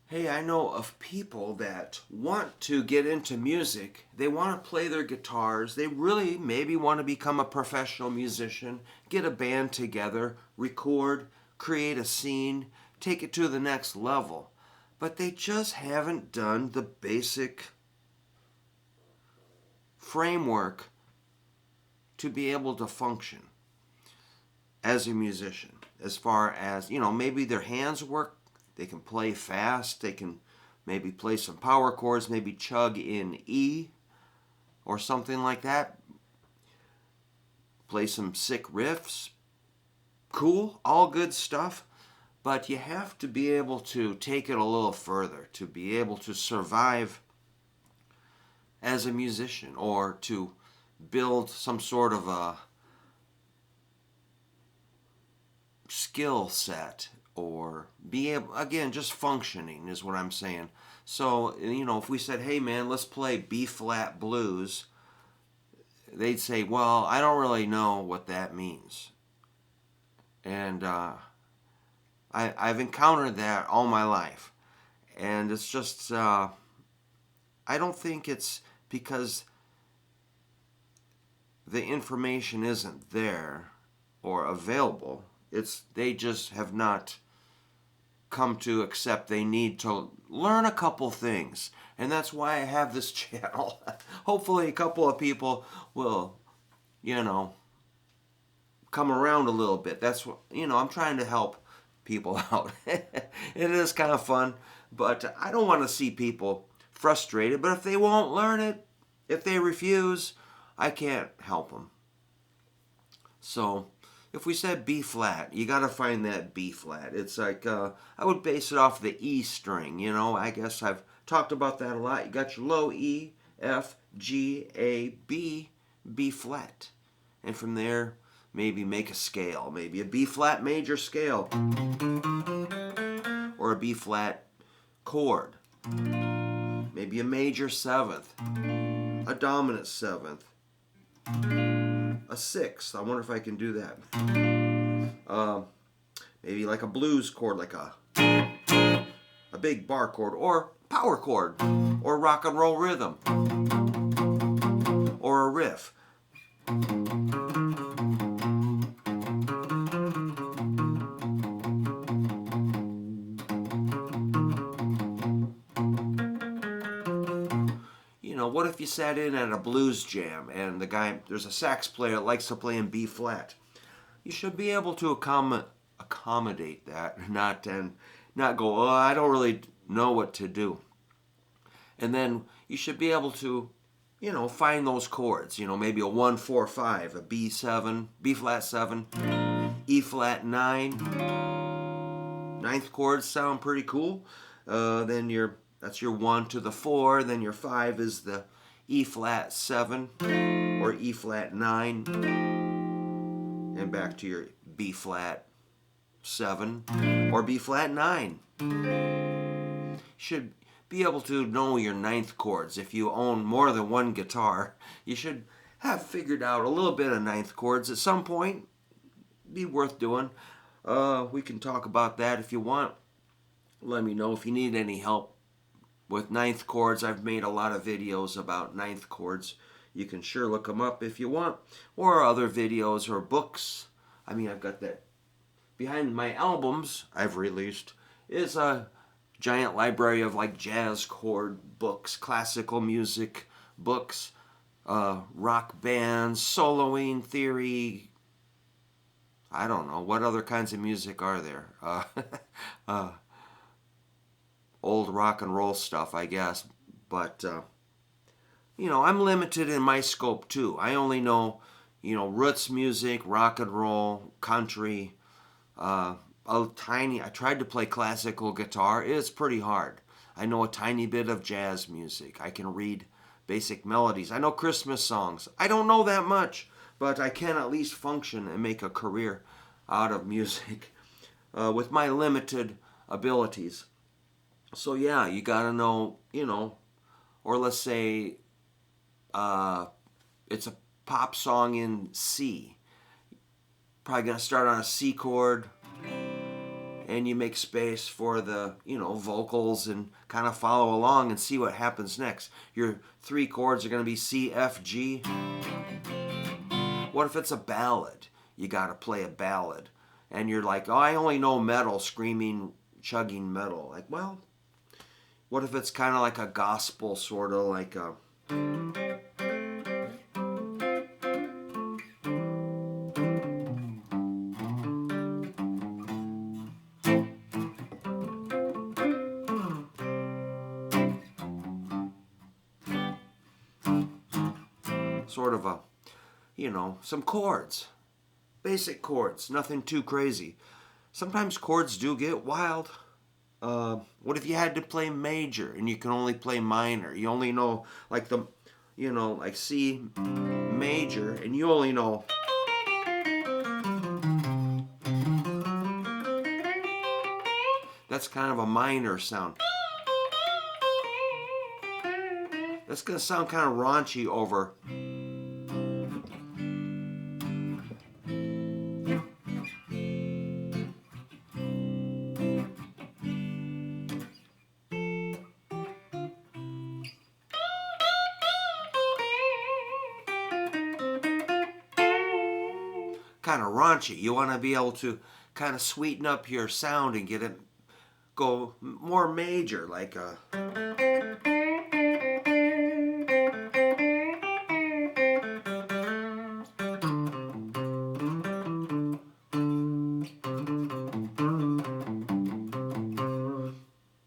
Hey, I know of people that want to get into music. They want to play their guitars. They really maybe want to become a professional musician, get a band together, record, create a scene, take it to the next level. But they just haven't done the basic framework to be able to function as a musician. As far as, maybe their hands work, they can play fast, they can maybe play some power chords, maybe chug in E or something like that, play some sick riffs. Cool, all good stuff. But you have to be able to take it a little further to be able to survive as a musician or to build some sort of a skill set or be able, again, just functioning is what I'm saying. So, if we said, hey man, let's play B flat blues, they'd say, well, I don't really know what that means. And I've encountered that all my life. And it's just, I don't think it's because the information isn't there or available. It's they just have not come to accept they need to learn a couple things. And that's why I have this channel. Hopefully a couple of people will, you know, come around a little bit. That's what, I'm trying to help people out. It is kind of fun, but I don't want to see people frustrated. But if they won't learn it, if they refuse, I can't help them. So if we said B flat, you got to find that B flat. It's like, I would base it off the E string, I guess I've talked about that a lot. You got your low E, F, G, A, B, B flat. And from there, maybe make a scale. Maybe a B flat major scale. Or a B flat chord. Maybe a major seventh. A dominant seventh. A sixth. I wonder if I can do that. Maybe like a blues chord, like a big bar chord, or power chord, or rock and roll rhythm, or a riff. What if you sat in at a blues jam and there's a sax player that likes to play in B flat? You should be able to accommodate that, not go, oh, I don't really know what to do. And then you should be able to, find those chords, maybe a 1 4 5, a B7, B flat 7, E flat 9. Ninth chords sound pretty cool. Then that's your 1 to the 4, then your 5 is the E flat 7 or E flat 9, and back to your B flat 7 or B flat 9. You should be able to know your ninth chords. If you own more than one guitar, you should have figured out a little bit of ninth chords at some point. Be worth doing. We can talk about that if you want. Let me know if you need any help with ninth chords. I've made a lot of videos about ninth chords. You can sure look them up if you want, or other videos or books. I've got that behind my albums I've released is a giant library of like jazz chord books, classical music books, rock bands, soloing theory. I don't know what other kinds of music are there. Old rock and roll stuff, I guess. But I'm limited in my scope too. I only know, roots music, rock and roll, country. I tried to play classical guitar. It's pretty hard. I know a tiny bit of jazz music. I can read basic melodies. I know Christmas songs. I don't know that much, but I can at least function and make a career out of music with my limited abilities. So yeah, you gotta know, or let's say it's a pop song in C. Probably gonna start on a C chord, and you make space for the, vocals, and kind of follow along and see what happens next. Your 3 chords are going to be C, F, G. What if it's a ballad? You got to play a ballad. And you're like, oh, I only know metal, screaming, chugging metal. Like, well, what if it's kind of like a gospel, sort of like a... sort of a, some chords. Basic chords, nothing too crazy. Sometimes chords do get wild. What if you had to play major and you can only play minor? You only know like like C major, and you only know. That's kind of a minor sound. That's going to sound kind of raunchy over. Kind of raunchy. You want to be able to kind of sweeten up your sound and get it go more major, like a...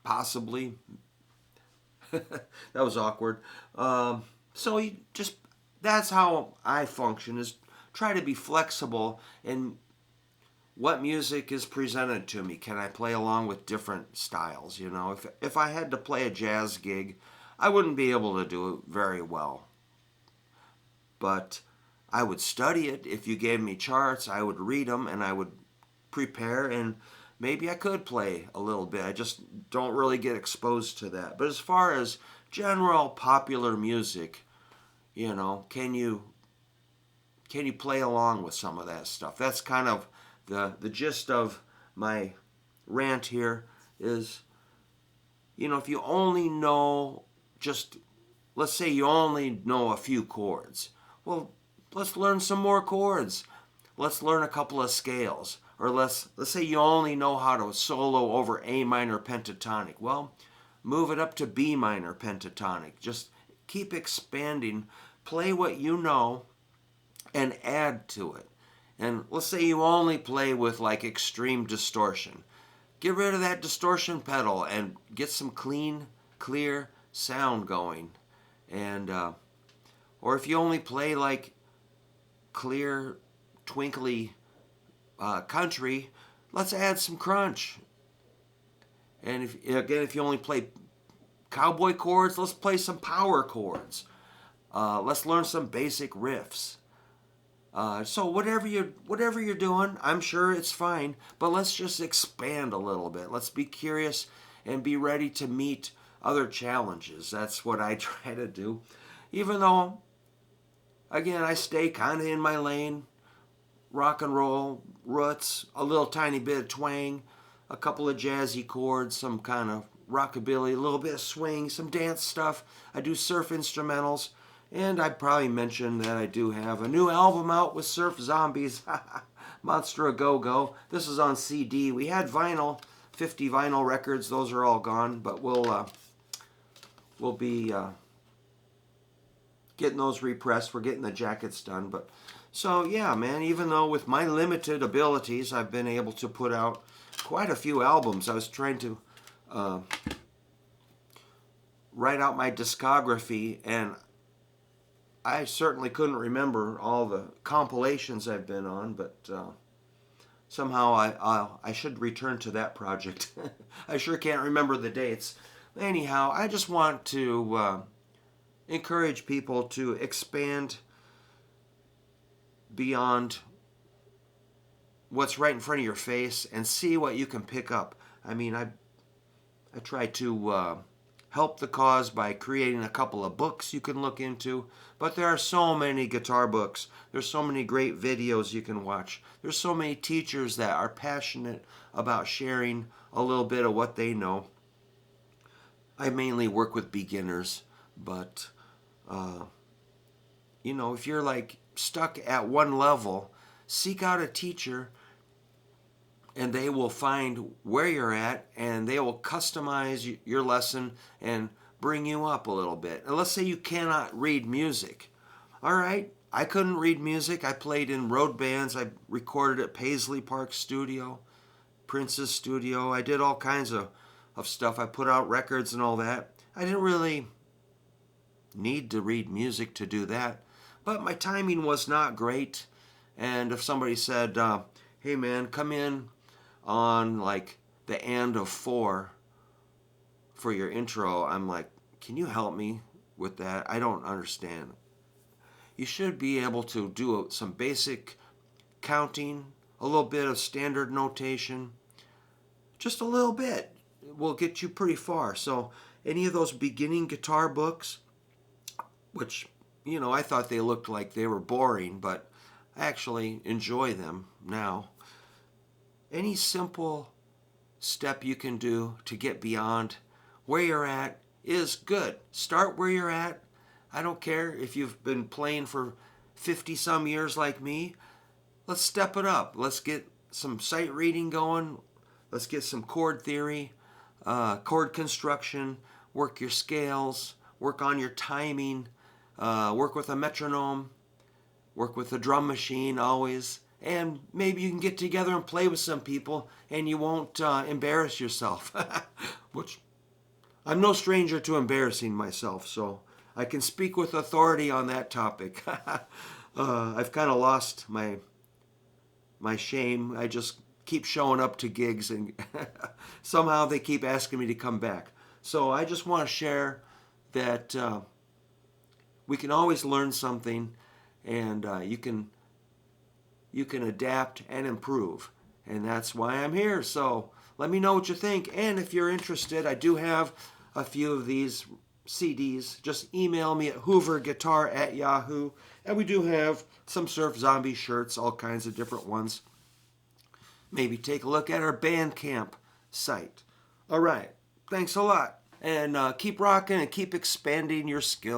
possibly. That was awkward. So you just, that's how I function, is try to be flexible in what music is presented to me. Can I play along with different styles? If I had to play a jazz gig, I wouldn't be able to do it very well. But I would study it. If you gave me charts, I would read them and I would prepare, and maybe I could play a little bit. I just don't really get exposed to that. But as far as general popular music, can you play along with some of that stuff? That's kind of the gist of my rant here is, if you only know let's say you only know a few chords. Well, let's learn some more chords. Let's learn a couple of scales. Or let's say you only know how to solo over A minor pentatonic. Well, move it up to B minor pentatonic. Just keep expanding. Play what you know and add to it. And let's say you only play with like extreme distortion. Get rid of that distortion pedal and get some clean, clear sound going. And or if you only play like clear, twinkly country, let's add some crunch. And if you only play cowboy chords, let's play some power chords. Let's learn some basic riffs. So whatever you're doing, I'm sure it's fine, but let's just expand a little bit. Let's be curious and be ready to meet other challenges. That's what I try to do. Even though, again, I stay kind of in my lane. Rock and roll, roots, a little tiny bit of twang, a couple of jazzy chords, some kind of rockabilly, a little bit of swing, some dance stuff. I do surf instrumentals. And I probably mentioned that I do have a new album out with Surf Zombies, Monster A Go-Go. This is on CD. We had vinyl, 50 vinyl records. Those are all gone, but we'll be getting those repressed. We're getting the jackets done. But so yeah, man. Even though with my limited abilities, I've been able to put out quite a few albums. I was trying to write out my discography, and I certainly couldn't remember all the compilations I've been on, but somehow I should return to that project. I sure can't remember the dates. Anyhow, I just want to encourage people to expand beyond what's right in front of your face and see what you can pick up. I mean, I try to help the cause by creating a couple of books you can look into. But there are so many guitar books. There's so many great videos you can watch. There's so many teachers that are passionate about sharing a little bit of what they know. I mainly work with beginners, but if you're like stuck at one level, seek out a teacher and they will find where you're at and they will customize your lesson and bring you up a little bit. And let's say you cannot read music. All right, I couldn't read music. I played in road bands. I recorded at Paisley Park Studio, Prince's Studio. I did all kinds of stuff. I put out records and all that. I didn't really need to read music to do that, but my timing was not great. And if somebody said, hey man, come in on like the end of 4 for your intro, I'm like, can you help me with that? I don't understand. You should be able to do some basic counting, a little bit of standard notation, just a little bit will get you pretty far. So any of those beginning guitar books, which, I thought they looked like they were boring, but I actually enjoy them now. Any simple step you can do to get beyond where you're at is good. Start where you're at. I don't care if you've been playing for 50 some years like me. Let's step it up. Let's get some sight reading going. Let's get some chord theory, chord construction, work your scales, work on your timing, work with a metronome, work with a drum machine always. And maybe you can get together and play with some people and you won't embarrass yourself. Which I'm no stranger to embarrassing myself, so I can speak with authority on that topic. I've kind of lost my shame. I just keep showing up to gigs and somehow they keep asking me to come back. So I just want to share that we can always learn something, and you can adapt and improve, and that's why I'm here. So let me know what you think, and if you're interested, I do have a few of these CDs. Just email me at hooverguitar@yahoo, and we do have some Surf Zombie shirts, all kinds of different ones. Maybe take a look at our Bandcamp site. All right, thanks a lot, and keep rocking and keep expanding your skills.